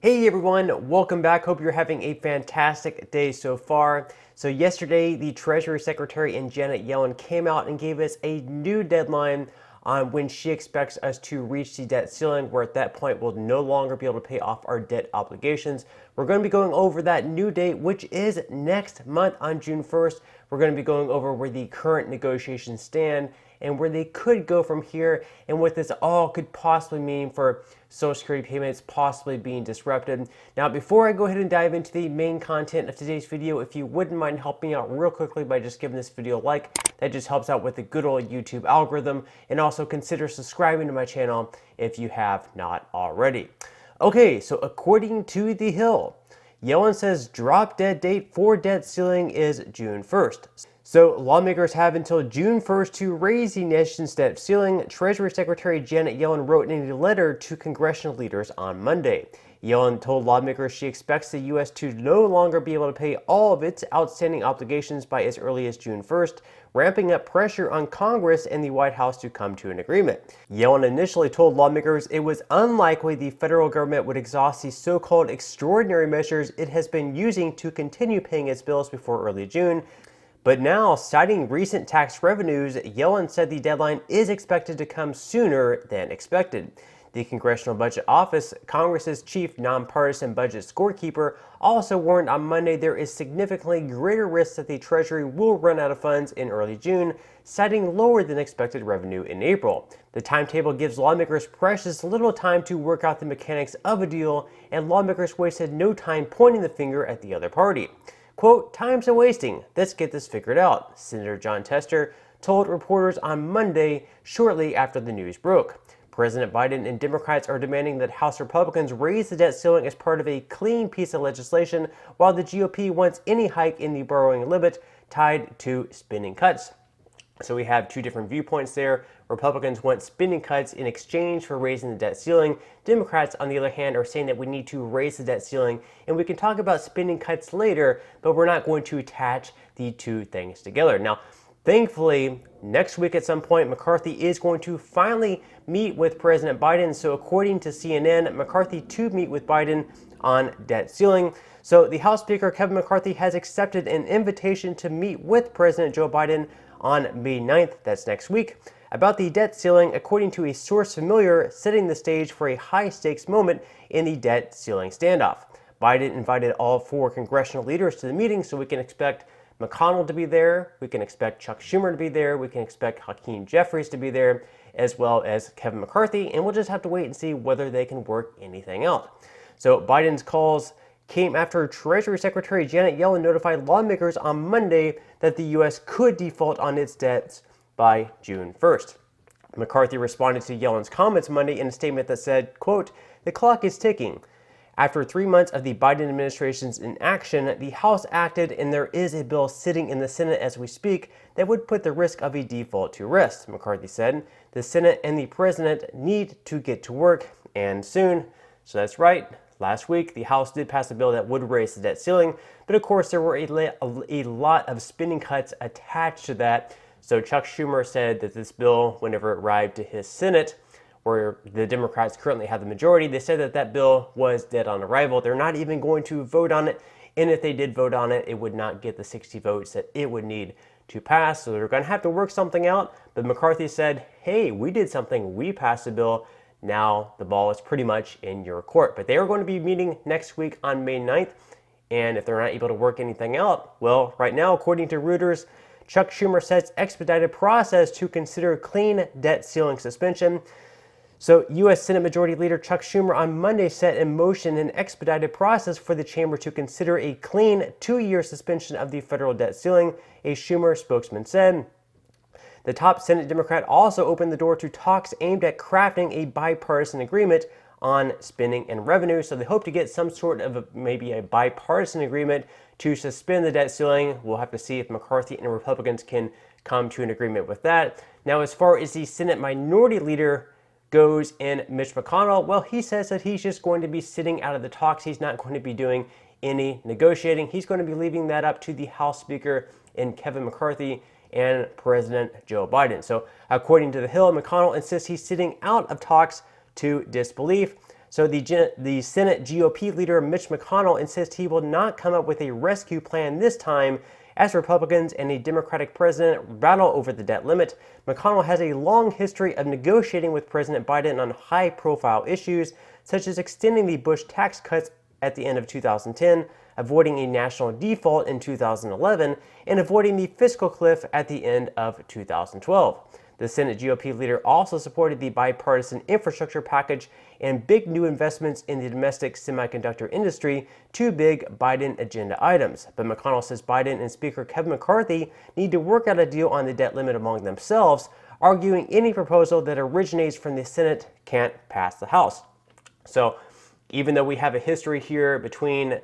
Hey everyone, welcome back. Hope you're having a fantastic day so far. So yesterday, the Treasury Secretary Janet Yellen came out and gave us a new deadline on when she expects us to reach the debt ceiling, where at that point we'll no longer be able to pay off our debt obligations. We're going to be going over that new date, which is next month on June 1st. We're going to be going over where the current negotiations stand and where they could go from here, and what this all could possibly mean for Social Security payments possibly being disrupted. Now, before I go ahead and dive into the main content of today's video, if you wouldn't mind helping me out real quickly by just giving this video a like, that just helps out with the good old YouTube algorithm, and also consider subscribing to my channel if you have not already. Okay, so according to The Hill, Yellen says drop dead date for debt ceiling is June 1st. So lawmakers have until June 1st to raise the nation's debt ceiling, Treasury Secretary Janet Yellen wrote in a letter to congressional leaders on Monday. Yellen told lawmakers she expects the U.S. to no longer be able to pay all of its outstanding obligations by as early as June 1st, ramping up pressure on Congress and the White House to come to an agreement. Yellen initially told lawmakers it was unlikely the federal government would exhaust the so-called extraordinary measures it has been using to continue paying its bills before early June. But now, citing recent tax revenues, Yellen said the deadline is expected to come sooner than expected. The Congressional Budget Office, Congress's chief nonpartisan budget scorekeeper, also warned on Monday there is significantly greater risk that the Treasury will run out of funds in early June, citing lower than expected revenue in April. The timetable gives lawmakers precious little time to work out the mechanics of a deal, and lawmakers wasted no time pointing the finger at the other party. Quote, "Time's a wasting. Let's get this figured out," Senator Jon Tester told reporters on Monday shortly after the news broke. President Biden and Democrats are demanding that House Republicans raise the debt ceiling as part of a clean piece of legislation, while the GOP wants any hike in the borrowing limit tied to spending cuts. So we have two different viewpoints there. Republicans want spending cuts in exchange for raising the debt ceiling. Democrats, on the other hand, are saying that we need to raise the debt ceiling, and we can talk about spending cuts later, but we're not going to attach the two things together. Now, thankfully, next week at some point, McCarthy is going to finally meet with President Biden. So according to CNN, McCarthy to meet with Biden on debt ceiling. So the House Speaker, Kevin McCarthy, has accepted an invitation to meet with President Joe Biden on May 9th, that's next week, about the debt ceiling, according to a source familiar, setting the stage for a high-stakes moment in the debt ceiling standoff. Biden invited all four congressional leaders to the meeting, so we can expect McConnell to be there, we can expect Chuck Schumer to be there, we can expect Hakeem Jeffries to be there, as well as Kevin McCarthy, and we'll just have to wait and see whether they can work anything out. So Biden's calls came after Treasury Secretary Janet Yellen notified lawmakers on Monday that the U.S. could default on its debts by June 1st. McCarthy responded to Yellen's comments Monday in a statement that said, quote, "The clock is ticking. After 3 months of the Biden administration's inaction, the House acted, and there is a bill sitting in the Senate as we speak that would put the risk of a default to rest," McCarthy said. "The Senate and the President need to get to work, and soon." So that's right. Last week, the House did pass a bill that would raise the debt ceiling, but of course there were a lot of spending cuts attached to that. So Chuck Schumer said that this bill, whenever it arrived to his Senate, where the Democrats currently have the majority, they said that that bill was dead on arrival. They're not even going to vote on it, and if they did vote on it, it would not get the 60 votes that it would need to pass. So they're going to have to work something out, but McCarthy said, hey, we did something, we passed a bill. Now the ball is pretty much in your court. But they are going to be meeting next week on May 9th. And if they're not able to work anything out, well, right now, according to Reuters, Chuck Schumer sets expedited process to consider clean debt ceiling suspension. So U.S. Senate Majority Leader Chuck Schumer on Monday set in motion an expedited process for the chamber to consider a clean 2-year suspension of the federal debt ceiling, a Schumer spokesman said. The top Senate Democrat also opened the door to talks aimed at crafting a bipartisan agreement on spending and revenue. So they hope to get some sort of maybe a bipartisan agreement to suspend the debt ceiling. We'll have to see if McCarthy and Republicans can come to an agreement with that. Now, as far as the Senate Minority Leader goes in Mitch McConnell, well, he says that he's just going to be sitting out of the talks. He's not going to be doing any negotiating. He's going to be leaving that up to the House Speaker and Kevin McCarthy and President Joe Biden. So according to The Hill, McConnell insists he's sitting out of talks to disbelief. So the Senate GOP leader Mitch McConnell insists he will not come up with a rescue plan this time as Republicans and a Democratic president battle over the debt limit. McConnell has a long history of negotiating with President Biden on high-profile issues, such as extending the Bush tax cuts at the end of 2010, avoiding a national default in 2011, and avoiding the fiscal cliff at the end of 2012. The Senate GOP leader also supported the bipartisan infrastructure package and big new investments in the domestic semiconductor industry, two big Biden agenda items. But McConnell says Biden and Speaker Kevin McCarthy need to work out a deal on the debt limit among themselves, arguing any proposal that originates from the Senate can't pass the House. So even though we have a history here between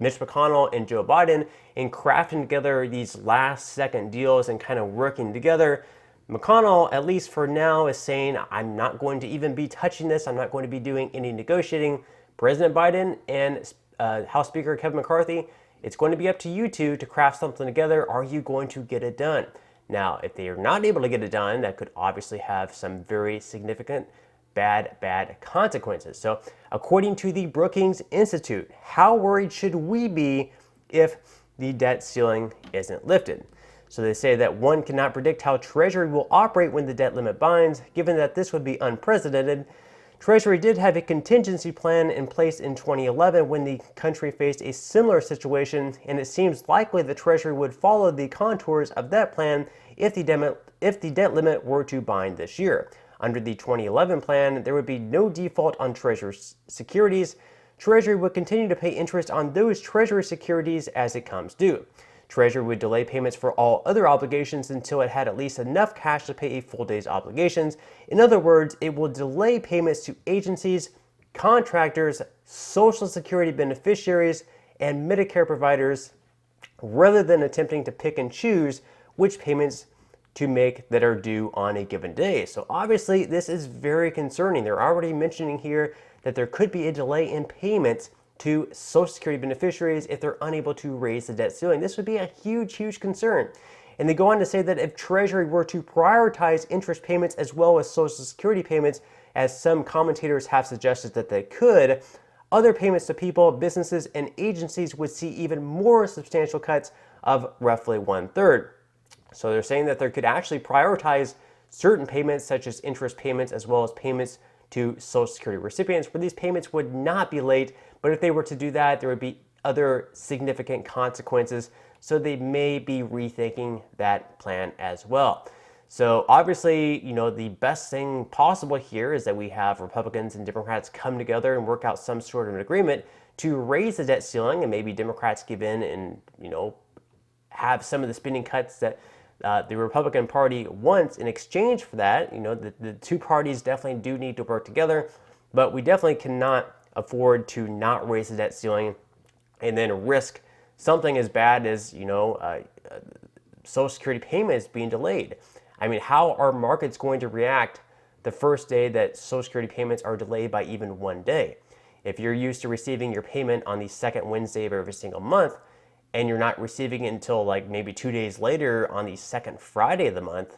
Mitch McConnell and Joe Biden in crafting together these last-second deals and kind of working together, McConnell, at least for now, is saying, I'm not going to even be touching this. I'm not going to be doing any negotiating. President Biden and House Speaker Kevin McCarthy, it's going to be up to you two to craft something together. Are you going to get it done? Now, if they are not able to get it done, that could obviously have some very significant bad consequences. So, according to the Brookings Institute, how worried should we be if the debt ceiling isn't lifted? So they say that one cannot predict how Treasury will operate when the debt limit binds, given that this would be unprecedented. Treasury did have a contingency plan in place in 2011 when the country faced a similar situation, and it seems likely the Treasury would follow the contours of that plan if the debt limit were to bind this year. Under the 2011 plan, there would be no default on Treasury securities. Treasury would continue to pay interest on those Treasury securities as it comes due. Treasury would delay payments for all other obligations until it had at least enough cash to pay a full day's obligations. In other words, it will delay payments to agencies, contractors, Social Security beneficiaries, and Medicare providers, rather than attempting to pick and choose which payments to make that are due on a given day. So obviously, this is very concerning. They're already mentioning here that there could be a delay in payments to Social Security beneficiaries if they're unable to raise the debt ceiling. This would be a huge concern. And they go on to say that if Treasury were to prioritize interest payments as well as Social Security payments, as some commentators have suggested that they could, other payments to people, businesses, and agencies would see even more substantial cuts of roughly 1/3. So they're saying that they could actually prioritize certain payments such as interest payments as well as payments to Social Security recipients, where these payments would not be late, but if they were to do that, there would be other significant consequences, so they may be rethinking that plan as well. So obviously, the best thing possible here is that we have Republicans and Democrats come together and work out some sort of an agreement to raise the debt ceiling, and maybe Democrats give in and, have some of the spending cuts that the Republican Party wants in exchange for that. The two parties definitely do need to work together, but we definitely cannot afford to not raise the debt ceiling and then risk something as bad as, Social Security payments being delayed. I mean, how are markets going to react the first day that Social Security payments are delayed by even one day? If you're used to receiving your payment on the second Wednesday of every single month, and you're not receiving it until like maybe 2 days later on the second Friday of the month,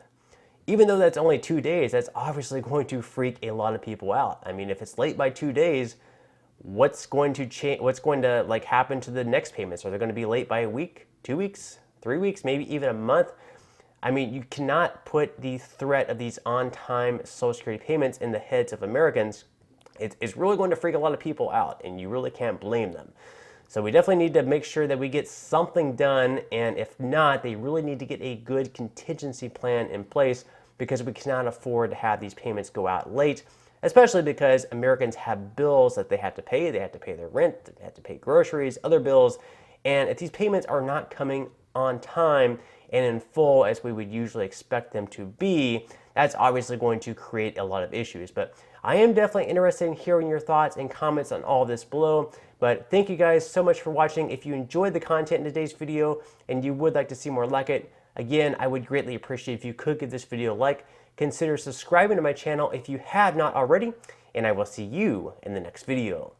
even though that's only 2 days, that's obviously going to freak a lot of people out. I mean, if it's late by 2 days, what's going to change? What's going to happen to the next payments? Are they going to be late by a week, 2 weeks, 3 weeks, maybe even a month? I mean, you cannot put the threat of these on-time Social Security payments in the heads of Americans. It's really going to freak a lot of people out, and you really can't blame them. So we definitely need to make sure that we get something done, and if not, they really need to get a good contingency plan in place, because we cannot afford to have these payments go out late, especially because Americans have bills that they have to pay. They have to pay their rent, they have to pay groceries, other bills, and if these payments are not coming on time and in full as we would usually expect them to be, that's obviously going to create a lot of issues. But I am definitely interested in hearing your thoughts and comments on all this below. But thank you guys so much for watching. If you enjoyed the content in today's video and you would like to see more like it, again, I would greatly appreciate if you could give this video a like. Consider subscribing to my channel if you have not already, and I will see you in the next video.